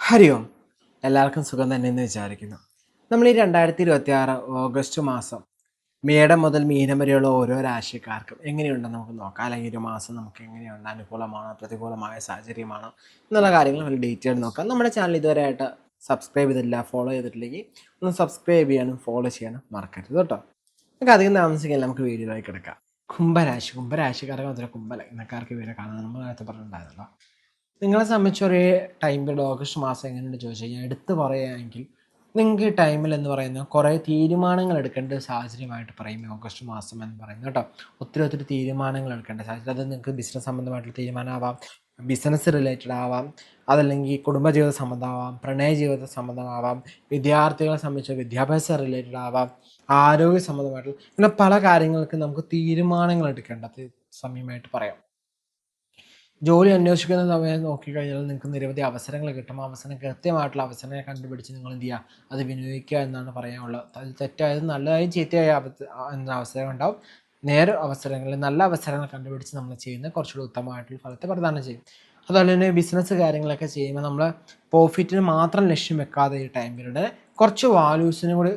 ഹരി ഓം. എല്ലാവർക്കും സുഖം തന്നെയെന്ന് വിചാരിക്കുന്നു. നമ്മൾ ഈ 2026 ഓഗസ്റ്റ് മാസം മേടം മുതൽ മീനം വരെയുള്ള ഓരോ രാശിക്കാർക്കും എങ്ങനെയുണ്ടെന്ന് നമുക്ക് നോക്കാം. അല്ലെങ്കിൽ ഒരു മാസം നമുക്ക് എങ്ങനെയുണ്ട്, അനുകൂലമാണോ പ്രതികൂലമായ സാഹചര്യമാണോ എന്നുള്ള കാര്യങ്ങൾ ഒരു ഡീറ്റെയിൽ നോക്കാം. നമ്മുടെ ചാനൽ ഇതുവരെയായിട്ട് സബ്സ്ക്രൈബ് ചെയ്തിട്ടില്ല, ഫോളോ ചെയ്തിട്ടില്ലെങ്കിൽ ഒന്ന് സബ്സ്ക്രൈബ് ചെയ്യാനും ഫോളോ ചെയ്യാനും മറക്കരുത് കേട്ടോ. നമുക്ക് അധികം താമസിക്കാൻ നമുക്ക് വീഡിയോയിലേക്ക് എടുക്കാം. കുംഭരാശിക്കാർക്ക് മാത്രമേ ലഗ്നക്കാർക്ക് ഇവരെ കാണാൻ നമ്മൾ നേരത്തെ പറഞ്ഞിട്ടുണ്ടായിരുന്നല്ലോ. നിങ്ങളെ സംബന്ധിച്ച് ഒരു ടൈം പീരീഡ് ഓഗസ്റ്റ് മാസം എങ്ങനെയുണ്ട് ചോദിച്ചു കഴിഞ്ഞാൽ എടുത്ത് പറയുകയാണെങ്കിൽ നിങ്ങൾക്ക് ഈ ടൈമിൽ എന്ന് പറയുന്നത് കുറേ തീരുമാനങ്ങൾ എടുക്കേണ്ട ഒരു സാഹചര്യമായിട്ട് പറയും ഈ ഓഗസ്റ്റ് മാസം എന്ന് പറയുന്നത് കേട്ടോ. ഒത്തിരി തീരുമാനങ്ങൾ എടുക്കേണ്ട സാഹചര്യം. അത് നിങ്ങൾക്ക് ബിസിനസ് സംബന്ധമായിട്ടുള്ള തീരുമാനമാവാം, ബിസിനസ് റിലേറ്റഡ് ആവാം, അതല്ലെങ്കിൽ കുടുംബജീവിത സംബന്ധമാവാം, പ്രണയ ജീവിത സംബന്ധമാവാം, വിദ്യാർത്ഥികളെ സംബന്ധിച്ച് വിദ്യാഭ്യാസ റിലേറ്റഡ് ആവാം, ആരോഗ്യ സംബന്ധമായിട്ടുള്ള ഇങ്ങനെ പല കാര്യങ്ങൾക്ക് നമുക്ക് തീരുമാനങ്ങൾ എടുക്കേണ്ട സമയമായിട്ട് പറയാം. ജോലി അന്വേഷിക്കുന്ന സമയം നോക്കിക്കഴിഞ്ഞാൽ നിങ്ങൾക്ക് നിരവധി അവസരങ്ങൾ കിട്ടും. കൃത്യമായിട്ടുള്ള അവസരങ്ങളെ കണ്ടുപിടിച്ച് നിങ്ങൾ എന്ത് ചെയ്യുക, അത് വിനിയോഗിക്കുക എന്നാണ് പറയാനുള്ളത്. അത് തെറ്റായതും നല്ലതായും ചീത്തയായ എന്ന അവസരം ഉണ്ടാവും. അവസരങ്ങളിൽ നല്ല അവസരങ്ങൾ കണ്ടുപിടിച്ച് നമ്മൾ ചെയ്യുന്ന കുറച്ചുകൂടി ഉത്തമമായിട്ടുള്ള ഫലത്തെ പ്രദാനം ചെയ്യും. അതുപോലെ തന്നെ ബിസിനസ് കാര്യങ്ങളൊക്കെ ചെയ്യുമ്പോൾ നമ്മൾ പ്രോഫിറ്റിന് മാത്രം ലക്ഷ്യം വെക്കാതെ ഈ ടൈം പീരീഡ് കുറച്ച് വാല്യൂസിനും കൂടി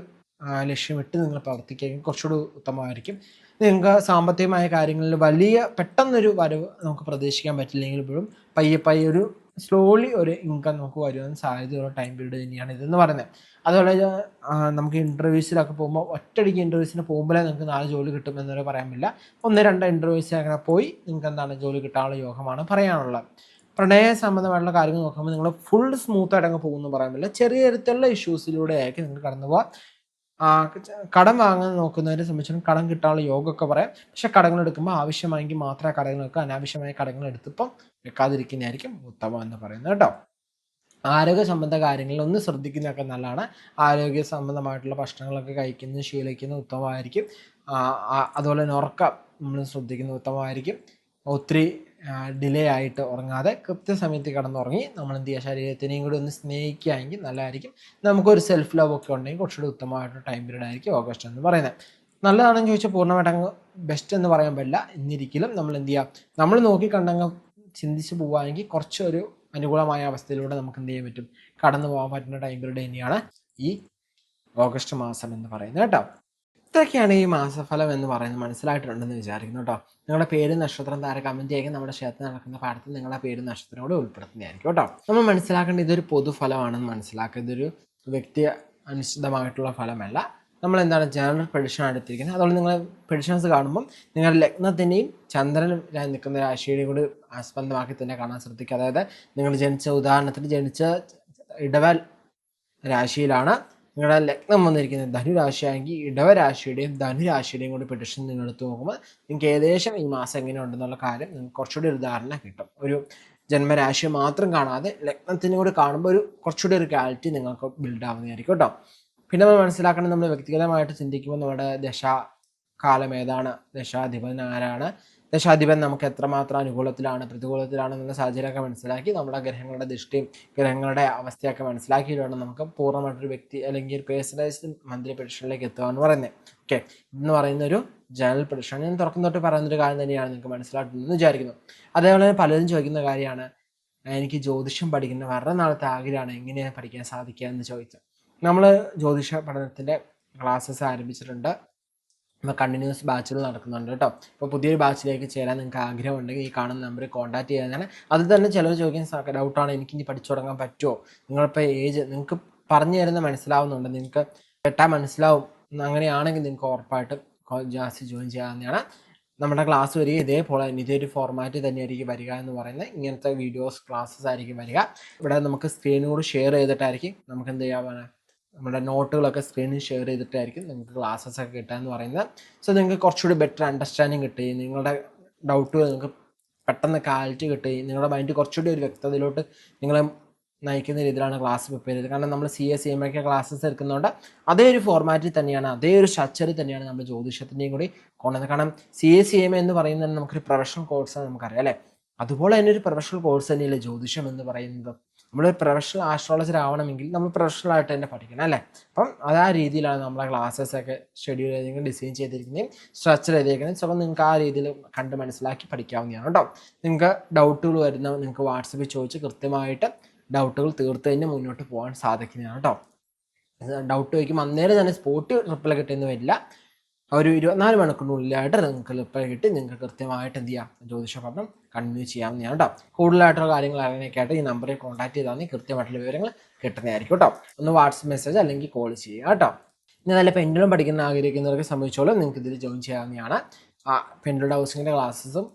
ലക്ഷ്യമിട്ട് നിങ്ങൾ പ്രവർത്തിക്കുകയും കുറച്ചുകൂടി ഉത്തമമായിരിക്കും. നിങ്ങൾക്ക് സാമ്പത്തികമായ കാര്യങ്ങളിൽ വലിയ പെട്ടെന്നൊരു വരവ് നമുക്ക് പ്രതീക്ഷിക്കാൻ പറ്റില്ലെങ്കിൽ പോലും പയ്യെ ഒരു സ്ലോലി ഒരു ഇൻകം നമുക്ക് വരുവാൻ സാധ്യതയുള്ള ടൈം പീരീഡ് തന്നെയാണ് ഇതെന്ന് പറയുന്നത്. അതുപോലെ നമുക്ക് ഇൻ്റർവ്യൂസിലൊക്കെ പോകുമ്പോൾ ഒറ്റയടിക്ക് ഇൻ്റർവ്യൂസിന് പോകുമ്പോഴേ നിങ്ങൾക്ക് 4 ജോലി കിട്ടുമെന്നൊരു പറയാൻ പറ്റില്ല. 1-2 ഇൻ്റർവ്യൂസിൽ അങ്ങനെ പോയി നിങ്ങൾക്ക് എന്താണ് ജോലി കിട്ടാനുള്ള യോഗമാണ് പറയാനുള്ളത്. പ്രണയ സംബന്ധമായിട്ടുള്ള കാര്യങ്ങൾ നോക്കുമ്പോൾ നിങ്ങൾ ഫുൾ സ്മൂത്തായിട്ട് അങ്ങ് പോകുമെന്ന് പറയാൻ പറ്റില്ല. ചെറിയ തരത്തിലുള്ള ഇഷ്യൂസിലൂടെ ആയിരിക്കും നിങ്ങൾ കടന്നു പോകാം. കടം വാങ്ങാൻ നോക്കുന്നവരെ സംബന്ധിച്ചിടത്തോളം കടം കിട്ടാനുള്ള യോഗമൊക്കെ പറയാം. പക്ഷെ കടങ്ങൾ എടുക്കുമ്പോൾ ആവശ്യമായെങ്കിൽ മാത്രമേ കടങ്ങൾ വെക്കുക. അനാവശ്യമായ കടങ്ങൾ എടുത്തിപ്പം വെക്കാതിരിക്കുന്നതായിരിക്കും ഉത്തമം എന്ന് പറയുന്നത് കേട്ടോ. ആരോഗ്യ സംബന്ധ കാര്യങ്ങളിൽ ഒന്ന് ശ്രദ്ധിക്കുന്നതൊക്കെ നല്ലതാണ്. ആരോഗ്യ സംബന്ധമായിട്ടുള്ള ഭക്ഷണങ്ങളൊക്കെ ശീലിക്കുന്നത് ഉത്തമമായിരിക്കും. അതുപോലെ തന്നെ ഉറക്കം നമ്മൾ ശ്രദ്ധിക്കുന്നത് ഉത്തമമായിരിക്കും. ഒത്തിരി ഡിലേ ആയിട്ട് ഉറങ്ങാതെ കൃത്യസമയത്ത് കിടന്നുറങ്ങി നമ്മൾ എന്ത് ചെയ്യുക, ശരീരത്തിനെയും കൂടി ഒന്ന് സ്നേഹിക്കുകയാണെങ്കിൽ നല്ലതായിരിക്കും. നമുക്കൊരു സെൽഫ് ലവ് ഒക്കെ ഉണ്ടെങ്കിൽ കുറച്ചുകൂടി ഉത്തമമായിട്ട് ടൈം പീരീഡ് ആയിരിക്കും ഓഗസ്റ്റ് എന്ന് പറയുന്നത്. നല്ലതാണെന്ന് ചോദിച്ചാൽ പൂർണ്ണമായിട്ട് അങ്ങ് ബെസ്റ്റ് എന്ന് പറയാൻ പറ്റില്ല. എന്നിരിക്കലും നമ്മൾ എന്ത് ചെയ്യുക, നമ്മൾ നോക്കിക്കണ്ടങ്ങ് ചിന്തിച്ച് പോവുകയാണെങ്കിൽ കുറച്ചൊരു അനുകൂലമായ അവസ്ഥയിലൂടെ നമുക്ക് എന്ത് ചെയ്യാൻ പറ്റും, കടന്നു പോകാൻ പറ്റുന്ന ടൈം പീരീഡ് തന്നെയാണ് ഈ ഓഗസ്റ്റ് മാസം എന്ന് പറയുന്നത് കേട്ടോ. ഇത്രയൊക്കെയാണ് ഈ മാസഫലം എന്ന് പറയുന്നത്. മനസ്സിലായിട്ടുണ്ടെന്ന് വിചാരിക്കുന്നു കേട്ടോ. നിങ്ങളുടെ പേര് നക്ഷത്രം താരം കമൻറ്റ് ചെയ്യുക. നമ്മുടെ ക്ഷേത്രത്തിൽ നടക്കുന്ന പാഠത്തിൽ നിങ്ങളുടെ പേര് നക്ഷത്രം കൂടെ ഉൾപ്പെടുത്തുന്നതായിരിക്കും കേട്ടോ. നമ്മൾ മനസ്സിലാക്കേണ്ട ഇതൊരു പൊതുഫലമാണെന്ന് മനസ്സിലാക്കുക. ഇതൊരു വ്യക്തി അനുസൃതമായിട്ടുള്ള ഫലമല്ല. നമ്മൾ എന്താണ് ജനറൽ പ്രഡിക്ഷൻ എടുത്തിരിക്കുന്നത്. അതുകൊണ്ട് നിങ്ങൾ പ്രഡിക്ഷൻസ് കാണുമ്പം നിങ്ങളുടെ ലഗ്നത്തിൻ്റെയും ചന്ദ്രൻ നിൽക്കുന്ന രാശിയുടെയും കൂടി ആസ്പദമാക്കി തന്നെ കാണാൻ ശ്രദ്ധിക്കുക. അതായത് നിങ്ങൾ ഉദാഹരണത്തിന് ജനിച്ച ഇടവൽ രാശിയിലാണ് നിങ്ങളുടെ ലഗ്നം വന്നിരിക്കുന്നത് ധനുരാശിയാണെങ്കിൽ ഇടവരാശിയുടെയും ധനുരാശിയുടെയും കൂടി പ്രഡിക്ഷൻ നിങ്ങൾ എടുത്ത് നോക്കുമ്പോൾ നിങ്ങൾക്ക് ഏകദേശം ഈ മാസം എങ്ങനെ ഉണ്ടെന്നുള്ള കാര്യം നിങ്ങൾക്ക് കുറച്ചുകൂടി ഒരു ധാരണ കിട്ടും. ഒരു ജന്മരാശി മാത്രം കാണാതെ ലഗ്നത്തിനും കൂടി കാണുമ്പോൾ കുറച്ചുകൂടി ഒരു ക്ലാരിറ്റി നിങ്ങൾക്ക് ബിൽഡ് ആവുന്നതായിരിക്കും കേട്ടോ. പിന്നെ നമ്മൾ മനസ്സിലാക്കണം, നമ്മൾ വ്യക്തിഗതമായിട്ട് ചിന്തിക്കുമ്പോൾ നമ്മുടെ ദശാകാലം ഏതാണ്, ദശാധിപൻ ആരാണ്, ദശാധിപൻ നമുക്ക് എത്രമാത്രം അനുകൂലത്തിലാണ് പ്രതികൂലത്തിലാണ് എന്നുള്ള സാഹചര്യമൊക്കെ മനസ്സിലാക്കി നമ്മുടെ ഗ്രഹങ്ങളുടെ ദൃഷ്ടിയും ഗ്രഹങ്ങളുടെ അവസ്ഥയൊക്കെ മനസ്സിലാക്കിയിട്ട് വേണം നമുക്ക് പൂർണ്ണമായിട്ടൊരു വ്യക്തി അല്ലെങ്കിൽ ഒരു പേഴ്സണലൈസ്ഡ് മന്ത്ലി പ്രഡിക്ഷനിലേക്ക് എത്തുക എന്ന് പറയുന്നത്. ഓക്കെ, ഇതെന്ന് പറയുന്ന ഒരു ജനറൽ പ്രഡിക്ഷൻ ഞാൻ തുറക്കം തൊട്ട് പറയുന്നൊരു കാര്യം തന്നെയാണ്, നിങ്ങൾക്ക് മനസ്സിലാക്കുന്നതെന്ന് വിചാരിക്കുന്നു. അതേപോലെ പലരും ചോദിക്കുന്ന കാര്യമാണ്, എനിക്ക് ജ്യോതിഷം പഠിക്കുന്ന വളരെ നാളത്തെ ആഗ്രഹമാണ്, എങ്ങനെയാണ് പഠിക്കാൻ സാധിക്കുക എന്ന് ചോദിച്ചാൽ നമ്മൾ ജ്യോതിഷ പഠനത്തിൻ്റെ ക്ലാസ്സസ് ആരംഭിച്ചിട്ടുണ്ട്. ഇപ്പോൾ കണ്ടിന്യൂസ് ബാച്ചുകൾ നടക്കുന്നുണ്ട് കേട്ടോ. ഇപ്പോൾ പുതിയൊരു ബാച്ചിലേക്ക് ചേരാൻ നിങ്ങൾക്ക് ആഗ്രഹം ഉണ്ടെങ്കിൽ ഈ കാണുന്ന നമ്പറിൽ കോൺടാക്ട് ചെയ്യാനാണ്. അത് തന്നെ ചിലർ ചോദിക്കുന്ന ഡൗട്ടാണ്, എനിക്ക് ഇനി പഠിച്ചു തുടങ്ങാൻ പറ്റുമോ, നിങ്ങളിപ്പോൾ ഏജ് നിങ്ങൾക്ക് പറഞ്ഞു തരുന്ന മനസ്സിലാവുന്നുണ്ട്, നിങ്ങൾക്ക് കേട്ടാൽ മനസ്സിലാവും, അങ്ങനെയാണെങ്കിൽ നിങ്ങൾക്ക് ഉറപ്പായിട്ടും ജാസ്തി ജോയിൻ ചെയ്യാവുന്നതാണ്. നമ്മുടെ ക്ലാസ് വരിക ഇതേപോലെ ഇതൊരു ഫോർമാറ്റ് തന്നെയായിരിക്കും വരിക എന്ന് പറയുന്നത്. ഇങ്ങനത്തെ വീഡിയോസ് ക്ലാസ്സസ് ആയിരിക്കും വരിക. ഇവിടെ നമുക്ക് സ്ക്രീനോട് ഷെയർ ചെയ്തിട്ടായിരിക്കും നമുക്ക് എന്ത് ചെയ്യാൻ നമ്മുടെ നോട്ടുകളൊക്കെ സ്ക്രീനിൽ ഷെയർ ചെയ്തിട്ടായിരിക്കും നിങ്ങൾക്ക് ക്ലാസ്സസ് ഒക്കെ കിട്ടുക എന്ന് പറയുന്നത്. സോ നിങ്ങൾക്ക് കുറച്ചുകൂടി ബെറ്റർ അണ്ടർസ്റ്റാൻഡിങ് കിട്ടുകയും നിങ്ങളുടെ ഡൗട്ടുകൾ നിങ്ങൾക്ക് പെട്ടെന്ന് ക്ലാരിറ്റി കിട്ടുകയും നിങ്ങളുടെ മൈൻഡ് കുറച്ചുകൂടി ഒരു വ്യക്തതയിലോട്ട് നിങ്ങളെ നയിക്കുന്ന രീതിയിലാണ് ക്ലാസ് പ്രിപ്പയർ ചെയ്തത്. കാരണം നമ്മൾ CS CMA ക്ലാസ്സസ് എടുക്കുന്നതുകൊണ്ട് അതേ ഒരു ഫോർമാറ്റിൽ തന്നെയാണ്, അതേ ഒരു സ്ട്രക്ചറിൽ തന്നെയാണ് നമ്മൾ ജ്യോതിഷത്തിൻ്റെയും കൂടി കൊണ്ടുവന്നത്. കാരണം CS CMA എന്ന് പറയുന്നത് നമുക്കൊരു പ്രൊഫഷണൽ കോഴ്സാണ്, നമുക്കറിയാം അല്ലേ. അതുപോലെ തന്നെ ഒരു പ്രൊഫഷണൽ കോഴ്സ് തന്നെയല്ലേ ജ്യോതിഷം എന്ന് പറയുന്നത്. നമ്മളൊരു പ്രൊഫഷണൽ ആസ്ട്രോളജർ ആവണമെങ്കിൽ നമ്മൾ പ്രൊഫഷണൽ ആയിട്ട് തന്നെ പഠിക്കണം അല്ലേ. അപ്പം അത് ആ രീതിയിലാണ് നമ്മളെ ക്ലാസ്സസ് ഒക്കെ ഷെഡ്യൂൾ ചെയ്തിരിക്കുന്നത്, ഡിസൈൻ ചെയ്തിരിക്കുന്നതും സ്ട്രക്ചർ ചെയ്തിരിക്കുന്നത്. സോ നിങ്ങൾക്ക് ആ രീതിയിൽ കണ്ട് മനസ്സിലാക്കി പഠിക്കാവുന്നതാണ് കേട്ടോ. നിങ്ങൾക്ക് ഡൗട്ടുകൾ വരുന്ന നിങ്ങൾക്ക് വാട്സപ്പിൽ ചോദിച്ച് കൃത്യമായിട്ട് ഡൗട്ടുകൾ തീർത്ത് തന്നെ മുന്നോട്ട് പോകാൻ സാധിക്കുന്നതാണ് കേട്ടോ. ഡൗട്ട് ചോദിക്കുമ്പോൾ അന്നേരം തന്നെ സ്പോട്ട് റിപ്ലൈ കിട്ടുമെന്ന് വരില്ല. ഒരു 24 മണിക്കൂറിനുള്ളിലായിട്ട് നിങ്ങൾക്ക് റിപ്ലൈ കിട്ടി നിങ്ങൾക്ക് കൃത്യമായിട്ട് എന്ത് ചെയ്യാം, ജ്യോതിഷ പഠനം കണ്ടിന്യൂ ചെയ്യാവുന്നതാണ് കേട്ടോ. കൂടുതലായിട്ടുള്ള കാര്യങ്ങൾ അറിയാനൊക്കെ ആയിട്ട് ഈ നമ്പറിൽ കോൺടാക്ട് ചെയ്താൽ കൃത്യമായിട്ടുള്ള വിവരങ്ങൾ കിട്ടുന്നതായിരിക്കും കേട്ടോ. ഒന്ന് വാട്സപ്പ് മെസ്സേജ് അല്ലെങ്കിൽ കോൾ ചെയ്യുക കേട്ടോ. ഇനി നല്ല പെൻഡുലം പഠിക്കുന്ന ആഗ്രഹിക്കുന്നവർക്ക് സംബന്ധിച്ചോളം നിങ്ങൾക്ക് ഇതിൽ ജോയിൻ ചെയ്യാവുന്നതാണ്. പെൻഡുലം ഹൗസിങ്ങിൻ്റെ ക്ലാസ്സസും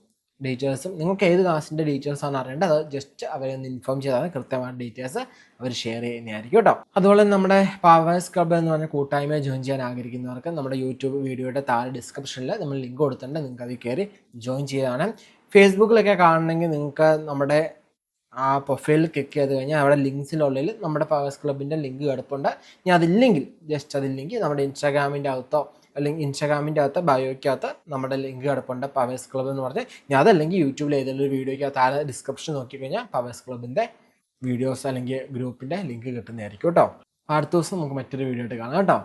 ഡീറ്റെയിൽസും നിങ്ങൾക്ക് ഏത് ക്ലാസ്സിൻ്റെ ഡീറ്റെയിൽസാണ് അറിയേണ്ടത് അത് ജസ്റ്റ് അവരെ ഒന്ന് ഇൻഫോം ചെയ്താൽ കൃത്യമായ ഡീറ്റെയിൽസ് അവർ ഷെയർ ചെയ്യുന്നതായിരിക്കും കേട്ടോ. അതുപോലെ നമ്മുടെ പവേഴ്സ് ക്ലബ്ബ് എന്ന് പറഞ്ഞ കൂട്ടായ്മ ജോയിൻ ചെയ്യാൻ ആഗ്രഹിക്കുന്നവർക്ക് നമ്മുടെ യൂട്യൂബ് വീഡിയോയുടെ താഴെ ഡിസ്ക്രിപ്ഷനിൽ നമ്മൾ ലിങ്ക് കൊടുത്തിട്ടുണ്ട്, നിങ്ങൾക്ക് അതിൽ കയറി ജോയിൻ ചെയ്താണ്. ഫേസ്ബുക്കിലൊക്കെ കാണണമെങ്കിൽ നിങ്ങൾക്ക് നമ്മുടെ ആ പ്രൊഫൈലിൽ ക്ലിക്ക് ചെയ്ത് കഴിഞ്ഞാൽ അവിടെ ലിങ്ക്സിനുള്ളിൽ നമ്മുടെ പവേഴ്സ് ക്ലബിൻ്റെ ലിങ്ക് കിടപ്പുണ്ട്. ഇനി അതില്ലെങ്കിൽ ജസ്റ്റ് അതില്ലെങ്കിൽ നമ്മുടെ ഇൻസ്റ്റാഗ്രാമിൻ്റെ അകത്തോ അല്ലെങ്കിൽ ഇൻസ്റ്റാഗ്രാമിൻ്റെ അകത്ത് ബയോയ്ക്കകത്ത് നമ്മുടെ ലിങ്ക് കിടപ്പുണ്ട് പവേഴ്സ് ക്ലബ്ബ് എന്ന് പറഞ്ഞ്. ഞാൻ അതല്ലെങ്കിൽ യൂട്യൂബിൽ ഏതെങ്കിലും ഒരു വീഡിയോയ്ക്കകത്ത് ആ ഡിസ്ക്രിപ്ഷൻ നോക്കിക്കഴിഞ്ഞാൽ പവേഴ്സ് ക്ലബിൻ്റെ വീഡിയോസ് അല്ലെങ്കിൽ ഗ്രൂപ്പിൻ്റെ ലിങ്ക് കിട്ടുന്നതായിരിക്കും കേട്ടോ. അടുത്ത ദിവസം നമുക്ക് മറ്റൊരു വീഡിയോ ആയിട്ട് കാണാം കേട്ടോ.